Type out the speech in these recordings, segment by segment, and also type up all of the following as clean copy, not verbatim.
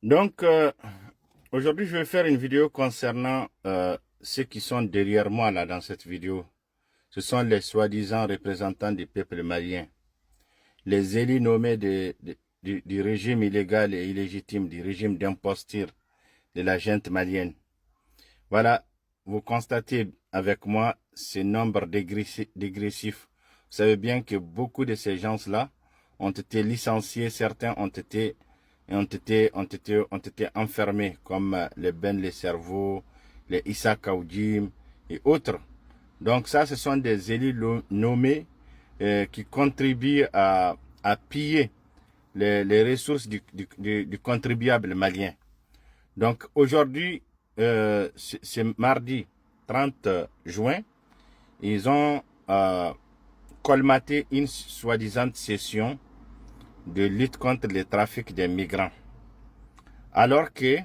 Donc, aujourd'hui, je vais faire une vidéo concernant ceux qui sont derrière moi là dans cette vidéo. Ce sont les soi-disant représentants du peuple malien, les élus nommés du régime illégal et illégitime, du régime d'imposture de la junte malienne. Voilà, vous constatez avec moi ce nombre dégressif. Vous savez bien que beaucoup de ces gens-là ont été licenciés, certains ont été enfermés, comme les Ben les cerveaux, les Issa Kaoudim et autres. Donc ça, ce sont des élus nommés qui contribuent à piller les ressources du contribuable malien. Donc aujourd'hui, c'est mardi 30 juin, ils ont colmaté une soi-disant session de lutte contre le trafic des migrants. Alors que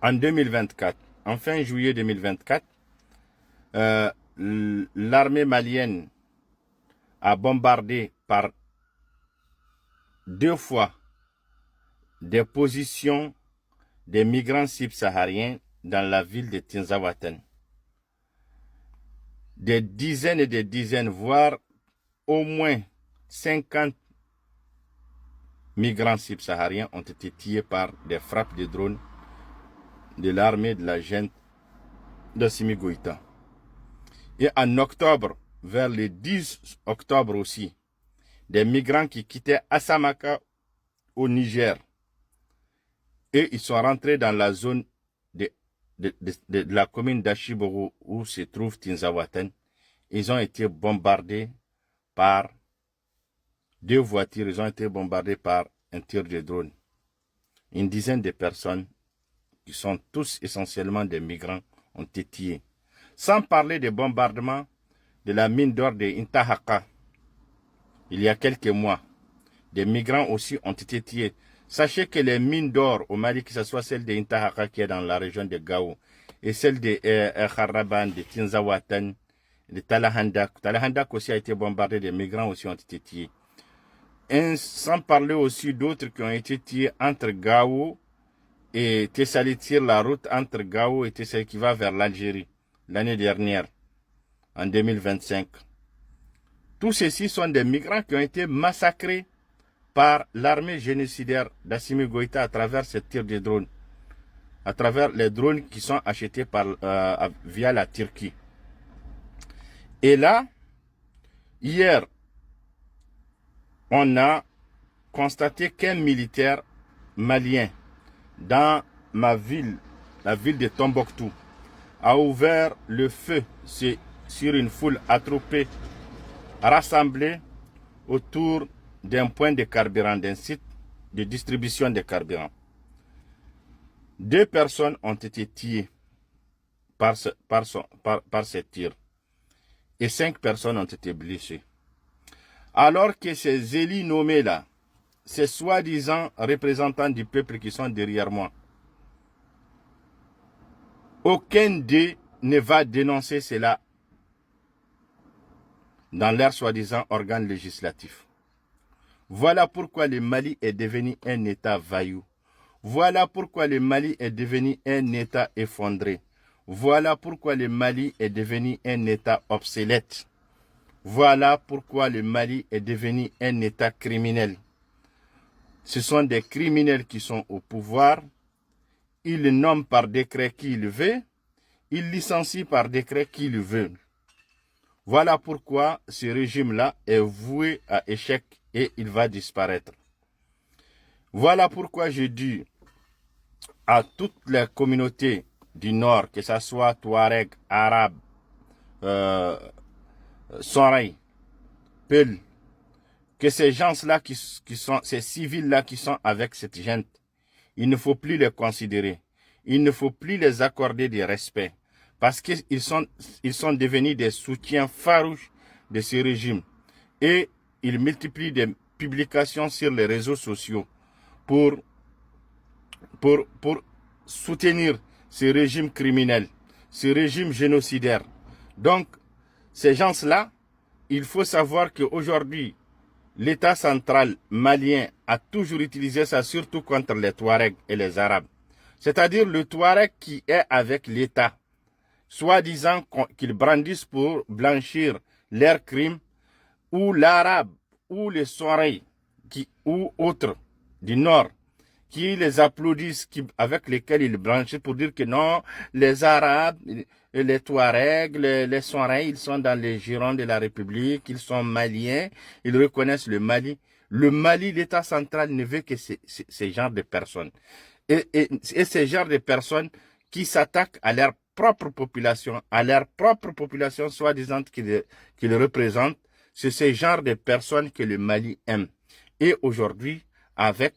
en 2024, en fin juillet 2024, l'armée malienne a bombardé par 2 fois des positions des migrants subsahariens dans la ville de Tinzaouaten. Des dizaines et des dizaines, voire au moins 50 migrants subsahariens ont été tués par des frappes de drones de l'armée de la junte d'Assimi Goïta. Et en octobre, vers le 10 octobre aussi, des migrants qui quittaient Assamaka au Niger, et ils sont rentrés dans la zone de la commune d'Achiboro où se trouve Tinzaouaten. Ils ont été bombardés par 2 voitures, ils ont été bombardés par un tir de drone. Une dizaine de personnes, qui sont tous essentiellement des migrants, ont été tués. Sans parler des bombardements de la mine d'or de Intahaka. Il y a quelques mois, des migrants aussi ont été tués. Sachez que les mines d'or au Mali, que ce soit celle de Intahaka qui est dans la région de Gao, et celle de Kharaban, de Tinzaouaten, de Talahandak. Talahandak aussi a été bombardé, des migrants aussi ont été tués. Et sans parler aussi d'autres qui ont été tués entre Gao et Tessalitir, la route entre Gao et Tessali qui va vers l'Algérie, l'année dernière, en 2025. Tous ceux-ci sont des migrants qui ont été massacrés par l'armée génocidaire d'Assimi Goïta à travers ce tir de drones, à travers les drones qui sont achetés via la Turquie. Et là, hier, on a constaté qu'un militaire malien dans ma ville, la ville de Tombouctou, a ouvert le feu sur une foule attroupée, rassemblée autour d'un point de carburant, d'un site de distribution de carburant. 2 personnes ont été tuées par ces tirs et 5 personnes ont été blessées. Alors que ces élus nommés là, ces soi-disant représentants du peuple qui sont derrière moi, aucun d'eux ne va dénoncer cela dans leur soi-disant organe législatif. Voilà pourquoi le Mali est devenu un État vaillou. Voilà pourquoi le Mali est devenu un État effondré. Voilà pourquoi le Mali est devenu un État obsolète. Voilà pourquoi le Mali est devenu un État criminel. Ce sont des criminels qui sont au pouvoir. Ils nomment par décret qui ils veulent. Ils licencient par décret qui ils veulent. Voilà pourquoi ce régime-là est voué à échec et il va disparaître. Voilà pourquoi je dis à toutes les communautés du Nord, que ce soit Touareg, Arabe, Soraï, Peul, que ces gens-là ces civils-là qui sont avec cette gente, il ne faut plus les considérer. Il ne faut plus les accorder du respect. Parce qu'ils sont devenus des soutiens farouches de ce régime. Et ils multiplient des publications sur les réseaux sociaux pour soutenir ce régime criminel, ce régime génocidaire. Donc, ces gens-là, il faut savoir qu'aujourd'hui, l'État central malien a toujours utilisé ça, surtout contre les Touaregs et les Arabes. C'est-à-dire le Touareg qui est avec l'État, soi-disant qu'ils brandissent pour blanchir leurs crimes, ou l'Arabe, ou les Soreilles, ou autres du Nord, qui les applaudissent, avec lesquels ils blanchissent pour dire que non, les Arabes, les Touaregs, les Soreilles, ils sont dans les girons de la République, ils sont maliens, ils reconnaissent le Mali. Le Mali, l'État central ne veut que ces genres de personnes. Et ces genres de personnes qui s'attaquent à leur propre population, soi-disant qu'ils représentent, c'est ce genre de personnes que le Mali aime. Et aujourd'hui, avec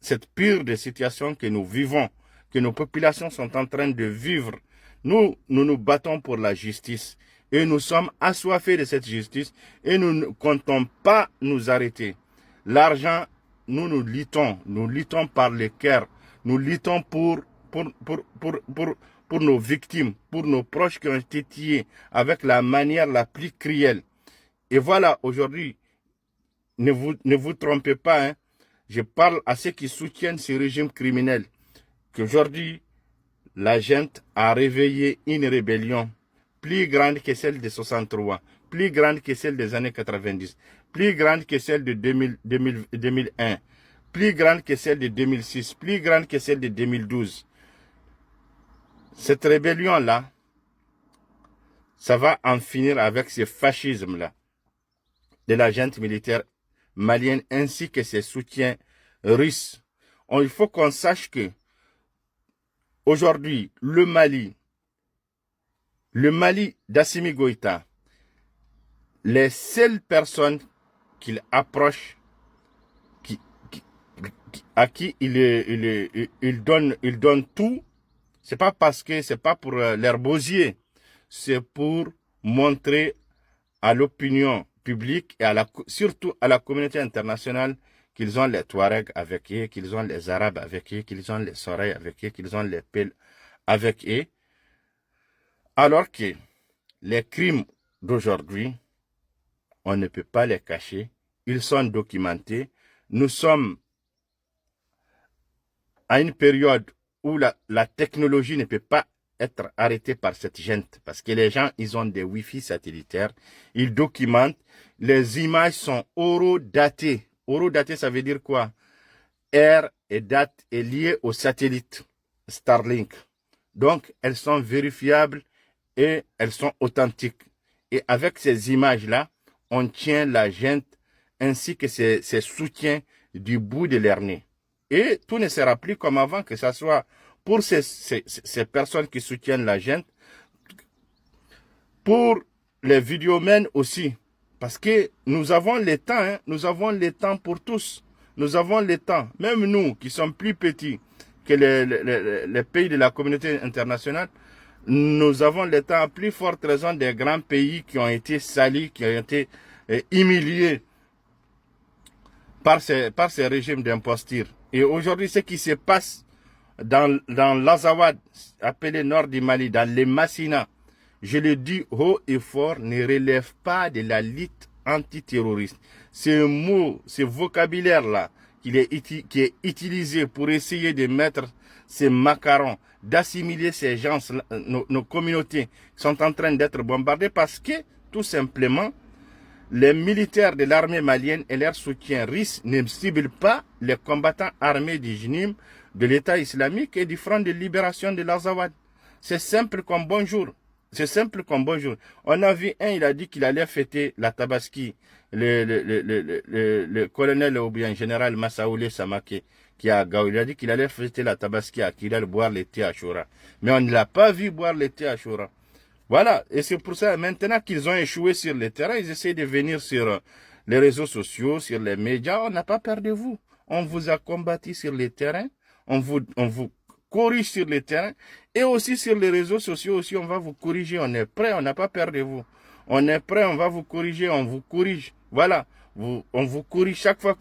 cette pire de situation que nous vivons, que nos populations sont en train de vivre, nous nous battons pour la justice. Et nous sommes assoiffés de cette justice et nous ne comptons pas nous arrêter. L'argent, nous luttons par le cœur, nous luttons pour nos victimes, pour nos proches qui ont été tués avec la manière la plus cruelle. Et voilà, aujourd'hui, ne vous trompez pas, hein, je parle à ceux qui soutiennent ce régime criminel, qu'aujourd'hui, la gente a réveillé une rébellion plus grande que celle de 63, plus grande que celle des années 90, plus grande que celle de 2001, plus grande que celle de 2006, plus grande que celle de 2012. Cette rébellion-là, ça va en finir avec ce fascisme-là de la junte militaire malienne ainsi que ses soutiens russes. Il faut qu'on sache que aujourd'hui, le Mali d'Assimi Goïta, les seules personnes qu'il approche, à qui il donne tout, c'est pas parce que c'est pas pour l'herbosier, c'est pour montrer à l'opinion publique et surtout à la communauté internationale qu'ils ont les Touaregs avec eux, qu'ils ont les Arabes avec eux, qu'ils ont les Soreilles avec eux, qu'ils ont les Peuls avec eux. Alors que les crimes d'aujourd'hui, on ne peut pas les cacher, ils sont documentés. Nous sommes à une période où la technologie ne peut pas être arrêtée par cette gente, parce que les gens, ils ont des Wi-Fi satellitaires, ils documentent, les images sont horodatées. Horodatées, ça veut dire quoi? Heure et date est liée au satellite Starlink. Donc, elles sont vérifiables et elles sont authentiques. Et avec ces images-là, on tient la gente ainsi que ses soutiens du bout de leur nez. Et tout ne sera plus comme avant, que ce soit pour ces personnes qui soutiennent la gente, pour les vidéomens aussi. Parce que nous avons le temps, hein, nous avons le temps pour tous. Nous avons le temps, même nous qui sommes plus petits que les pays de la communauté internationale, nous avons le temps à plus forte raison des grands pays qui ont été salis, qui ont été humiliés par ces régimes d'imposture. Et aujourd'hui, ce qui se passe dans l'Azawad, appelé nord du Mali, dans les Massina, je le dis haut et fort, ne relève pas de la lutte antiterroriste. Ce mot, ce vocabulaire-là, qui est utilisé pour essayer de mettre ces macarons, d'assimiler ces gens, nos communautés qui sont en train d'être bombardées parce que, tout simplement, les militaires de l'armée malienne et leurs soutiens russes ne ciblent pas les combattants armés du JNIM, de l'État islamique et du Front de libération de l'Azawad. C'est simple comme bonjour. C'est simple comme bonjour. On a vu il a dit qu'il allait fêter la Tabaski, le colonel ou bien général Massaoulé Samake, qui a Gao. Il a dit qu'il allait fêter la Tabaski, qu'il allait boire le thé Ashura. Mais on ne l'a pas vu boire le thé Ashura. Voilà, et c'est pour ça, maintenant qu'ils ont échoué sur le terrain, ils essaient de venir sur les réseaux sociaux, sur les médias. On n'a pas peur de vous. On vous a combattu sur le terrain, on vous corrige sur le terrain, et aussi sur les réseaux sociaux aussi, on va vous corriger. On est prêt, on n'a pas peur de vous. On est prêt, on va vous corriger, on vous corrige. Voilà, on vous corrige chaque fois.